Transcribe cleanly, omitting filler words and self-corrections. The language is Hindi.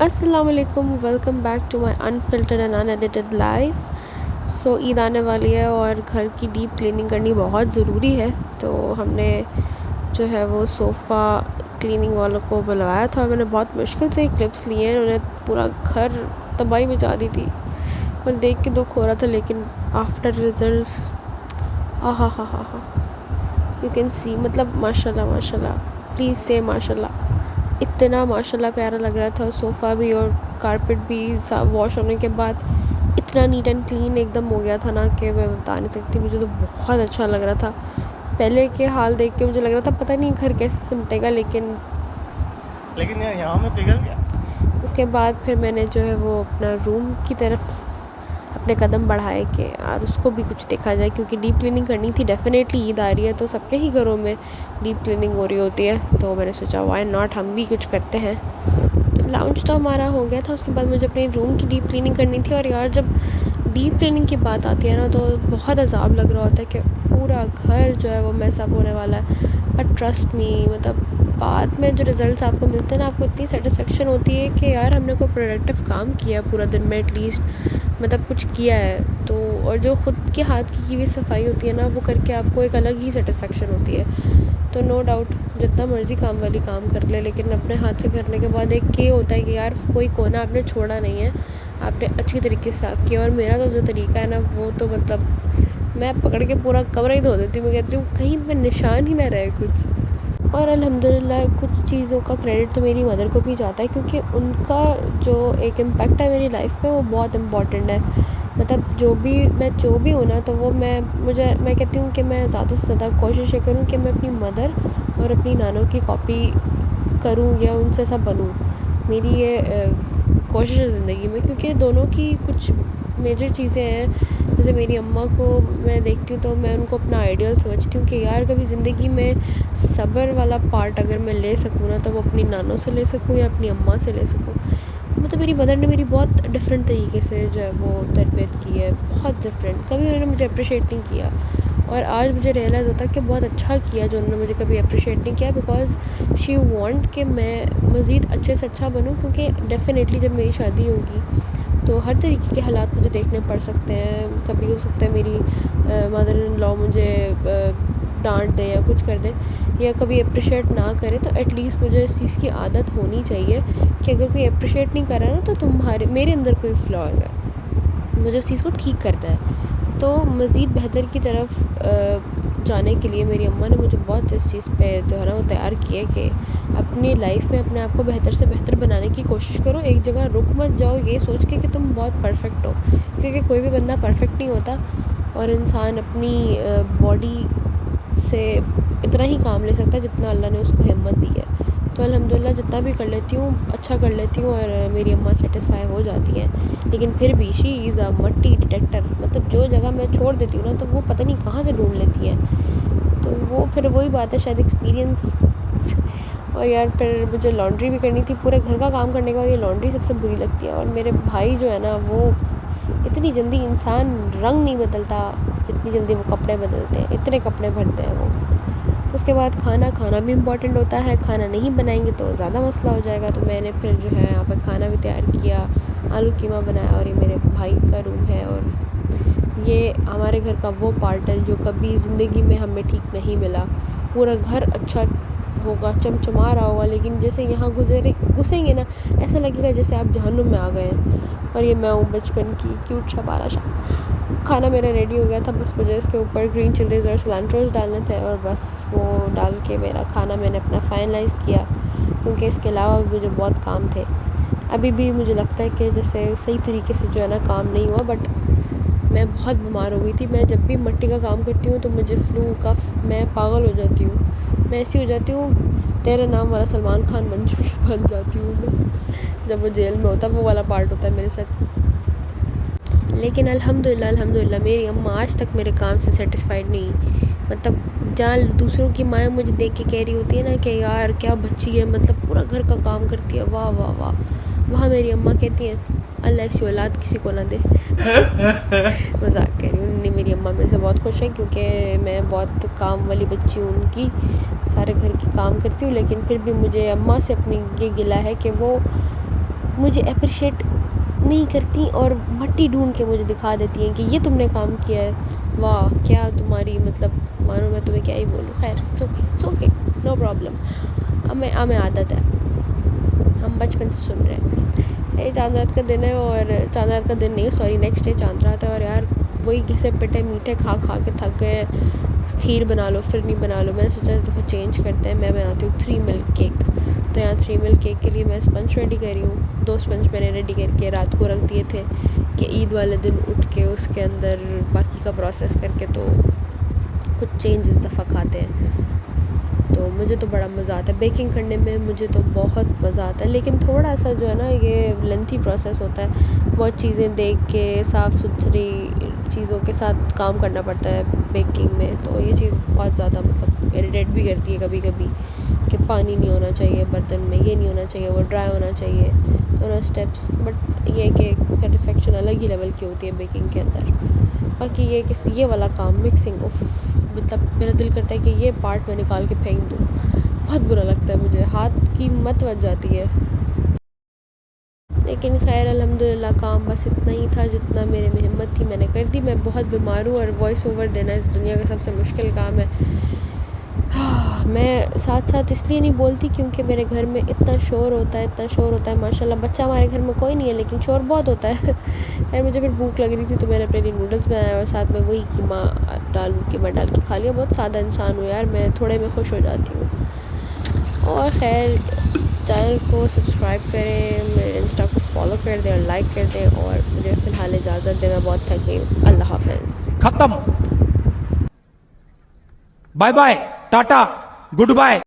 अस्सलाम वालेकुम, welcome back to my unfiltered and unedited life. Eid आने वाली है और घर की डीप क्लीनिंग करनी बहुत ज़रूरी है। तो हमने जो है वो सोफ़ा क्लीनिंग वालों को बुलवाया था। मैंने बहुत मुश्किल से क्लिप्स लिए हैं, उन्होंने पूरा घर तबाही मचा दी थी और देख के दुख हो रहा था। लेकिन आफ्टर रिजल्ट्स हा हा हा हा यू कैन सी, मतलब माशाल्लाह माशाल्लाह, प्लीज़ से माशाल्लाह। इतना माशाल्लाह प्यारा लग रहा था सोफ़ा भी और कारपेट भी वॉश होने के बाद इतना नीट एंड क्लीन एकदम हो गया था ना कि मैं बता नहीं सकती। मुझे तो बहुत अच्छा लग रहा था। पहले के हाल देख के मुझे लग रहा था पता नहीं घर कैसे सिमटेगा, लेकिन यार यहाँ में पिघल गया। उसके बाद फिर मैंने जो है वो अपना रूम की तरफ अपने कदम बढ़ाए कि यार उसको भी कुछ देखा जाए, क्योंकि डीप क्लीनिंग करनी थी। डेफ़िनेटली ईद आ रही है तो सबके ही घरों में डीप क्लीनिंग हो रही होती है, तो मैंने सोचा व्हाई नॉट, हम भी कुछ करते हैं। लाउंज तो हमारा हो गया था, उसके बाद मुझे अपने रूम की डीप क्लीनिंग करनी थी। और यार जब डीप क्लीनिंग की बात आती है ना तो बहुत अजाब लग रहा होता है कि पूरा घर जो है वो मैसअप होने वाला है। बट ट्रस्ट मी, मतलब बाद में जो रिज़ल्ट्स आपको मिलते हैं ना, आपको इतनी सेटिस्फेक्शन होती है कि यार हमने कोई प्रोडक्टिव काम किया पूरा दिन में एटलीस्ट, मतलब कुछ किया है तो। और जो ख़ुद के हाथ की हुई सफाई होती है ना, वो करके आपको एक अलग ही सेटिस्फेक्शन होती है। तो नो डाउट जितना मर्ज़ी काम वाली काम कर ले, लेकिन अपने हाथ से करने के बाद एक ये होता है कि यार कोई कोना आपने छोड़ा नहीं है, आपने अच्छी तरीके से साफ़ किया। और मेरा तो जो तरीका है ना वो तो मतलब मैं पकड़ के पूरा कमरा ही धो देती हूँ। मैं कहती हूँ कहीं पे निशान ही ना रहे कुछ। और अल्हम्दुलिल्लाह कुछ चीज़ों का क्रेडिट तो मेरी मदर को भी जाता है, क्योंकि उनका जो एक इम्पैक्ट है मेरी लाइफ में वो बहुत इम्पॉर्टेंट है। मतलब जो भी हूँ ना, तो वो मैं कहती हूँ कि मैं ज़्यादा से ज़्यादा कोशिश ये करूँ कि मैं अपनी मदर और अपनी नानों की कॉपी करूँ या उनसे सब बनूँ। मेरी ये कोशिश है ज़िंदगी में, क्योंकि दोनों की कुछ मेजर चीज़ें हैं। जैसे मेरी अम्मा को मैं देखती हूँ तो मैं उनको अपना आइडियल समझती हूँ कि यार कभी ज़िंदगी में सब्र वाला पार्ट अगर मैं ले सकूँ ना, तो वो अपनी नानों से ले सकूँ या अपनी अम्मा से ले सकूँ। मतलब मेरी मदर ने मेरी बहुत डिफरेंट तरीके से जो है वो तरबियत की है, बहुत डिफरेंट। कभी उन्होंने मुझे अप्रिशिएट नहीं किया और आज मुझे रियलाइज़ होता है कि बहुत अच्छा किया जो उन्होंने मुझे कभी अप्रिशिएट नहीं किया, बिकॉज़ शी वांट कि मैं मज़ीद अच्छे से अच्छा बनूँ। क्योंकि डेफ़िनेटली जब मेरी शादी होगी तो हर तरीके के हालात मुझे देखने पड़ सकते हैं। कभी हो सकता है मेरी मदर इन लॉ मुझे डांट दें या कुछ कर दें, या कभी अप्रिशिएट ना करें, तो एटलीस्ट मुझे इस चीज़ की आदत होनी चाहिए कि अगर कोई अप्रिशिएट नहीं कर रहा है ना, तो मेरे अंदर कोई फ्लॉज़ है, मुझे उस चीज़ को ठीक करना है। तो मज़ीद बेहतर की तरफ जाने के लिए मेरी अम्मा ने मुझे बहुत इस चीज़ पे जो है ना वो तैयार किया कि अपनी लाइफ में अपने आप को बेहतर से बेहतर बनाने की कोशिश करो। एक जगह रुक मत जाओ ये सोच के कि तुम बहुत परफेक्ट हो, क्योंकि कोई भी बंदा परफेक्ट नहीं होता। और इंसान अपनी बॉडी से इतना ही काम ले सकता है जितना अल्लाह ने उसको हिम्मत दी है। तो अल्हम्दुलिल्लाह जितना भी कर लेती हूँ अच्छा कर लेती हूँ और मेरी अम्मा सेटिस्फाई हो जाती हैं। लेकिन फिर भी शी इज़ अ मट्टी डिटेक्टर, मतलब जो जगह मैं छोड़ देती हूँ ना तो वो पता नहीं कहाँ से ढूंढ लेती है। तो वो फिर वही बात है, शायद एक्सपीरियंस। और यार फिर मुझे लॉन्ड्री भी करनी थी। पूरे घर का काम करने के बाद ये लॉन्ड्री सबसे बुरी लगती है। और मेरे भाई जो है ना वो इतनी जल्दी इंसान रंग नहीं बदलता जितनी जल्दी वो कपड़े बदलते हैं, इतने कपड़े भरते हैं वो। उसके बाद खाना भी इम्पॉर्टेंट होता है, खाना नहीं बनाएंगे तो ज़्यादा मसला हो जाएगा। तो मैंने फिर जो है यहाँ पर खाना भी तैयार किया, आलू कीमा बनाया। और ये मेरे भाई का रूम है और ये हमारे घर का वो पार्ट है जो कभी ज़िंदगी में हमें ठीक नहीं मिला। पूरा घर अच्छा होगा, चमचमा रहा होगा, लेकिन जैसे यहाँ घुसेंगे ना ऐसा लगेगा जैसे आप जहन्नुम में आ गए हैं। और ये मैं हूँ बचपन की क्यूट शबारा शाह। खाना मेरा रेडी हो गया था, बस मुझे इसके ऊपर ग्रीन चिलीज़ और सिलेंट्रोस डालने थे और बस वो डाल के मेरा खाना मैंने अपना फाइनलाइज़ किया, क्योंकि इसके अलावा भी मुझे बहुत काम थे। अभी भी मुझे लगता है कि जैसे सही तरीके से जो है ना काम नहीं हुआ, बट मैं बहुत बीमार हो गई थी। मैं जब भी मिट्टी का काम करती हूँ तो मुझे फ्लू का मैं पागल हो जाती हूँ। मैं ऐसी हो जाती हूँ तेरे नाम वाला सलमान खान बन जाती हूँ मैं, जब वो जेल में होता है वो वाला पार्ट होता है मेरे साथ। लेकिन अल्हम्दुलिल्लाह मेरी अम्मा आज तक मेरे काम से सेटिस्फाइड नहीं। मतलब जहाँ दूसरों की माएँ मुझे देख के कह रही होती है ना कि यार क्या बच्ची है, मतलब पूरा घर का काम करती है, वाह वाह वाह, वहाँ मेरी अम्मा कहती हैं अल्लाह ऐसी औलाद किसी को ना दे। मजाक कर रही हूँ, नहीं मेरी अम्मा मेरे से बहुत खुश है क्योंकि मैं बहुत काम वाली बच्ची हूँ उनकी, सारे घर की काम करती हूँ। लेकिन फिर भी मुझे अम्मा से अपनी ये गिला है कि वो मुझे अप्रिशिएट नहीं करती और मट्टी ढूंढ के मुझे दिखा देती हैं कि ये तुमने काम किया है, वाह क्या तुम्हारी मतलब, मानो मैं तुम्हें क्या ही बोलूँ। खैर इट्स ओके नो प्रॉब्लम, हमें आदत है, हम बचपन से सुन रहे हैं। ये चांद रात का दिन है, और चांद रात का दिन नहीं सॉरी नेक्स्ट डे चांद रात है, और यार वही घिसे पिटे मीठे खा खा के थक गए हैं। खीर बना लो फिर नहीं बना लो, मैंने सोचा इस दफ़ा चेंज करते हैं, मैं बनाती हूँ 3 मिल्क केक। तो यहाँ 3 मिल्क केक के लिए मैं स्पंज रेडी कर रही हूँ। 2 स्पंज मैंने रेडी करके रात को रख दिए थे कि ईद वाले दिन उठ के उसके अंदर बाकी का प्रोसेस करके तो कुछ चेंज इस दफ़ा खाते हैं। तो मुझे तो बड़ा मज़ा आता है बेकिंग करने में, मुझे तो बहुत मज़ा आता है, लेकिन थोड़ा सा जो है ना ये लेंथी प्रोसेस होता है, बहुत चीज़ें देख के साफ़ सुथरी चीज़ों के साथ काम करना पड़ता है बेकिंग में। तो ये चीज़ बहुत ज़्यादा मतलब इरिटेट भी करती है कभी कभी कि पानी नहीं होना चाहिए बर्तन में, ये नहीं होना चाहिए, वो ड्राई होना चाहिए, दोनों स्टेप्स। बट ये कि सेटिस्फेक्शन अलग ही लेवल की होती है बेकिंग के अंदर। बाकी ये वाला काम मिक्सिंग, उफ मतलब मेरा दिल करता है कि ये पार्ट मैं निकाल के फेंक दूँ, बहुत बुरा लगता है मुझे, हाथ की मत बच जाती है। लेकिन खैर अल्हम्दुलिल्लाह काम बस इतना ही था जितना मेरे में हिम्मत थी मैंने कर दी। मैं बहुत बीमार हूँ और वॉइस ओवर देना इस दुनिया का सबसे मुश्किल काम है। मैं साथ साथ इसलिए नहीं बोलती क्योंकि मेरे घर में इतना शोर होता है माशाल्लाह। बच्चा हमारे घर में कोई नहीं है लेकिन शोर बहुत होता है। यार मुझे फिर भूख लग रही थी तो मैंने अपने लिए नूडल्स बनाया और साथ में वही कीमा डाल के खा लिया। बहुत सादा इंसान हूँ यार मैं, थोड़े में खुश हो जाती हूँ। और खैर चैनल को सब्सक्राइब करें, मेरे इंस्टा को फॉलो कर दें और लाइक कर दें, और मुझे फ़िलहाल इजाज़त दें, मैं बहुत थक गई हूँ। अल्लाह हाफ़िज़। खत्म, bye bye, tata, good bye.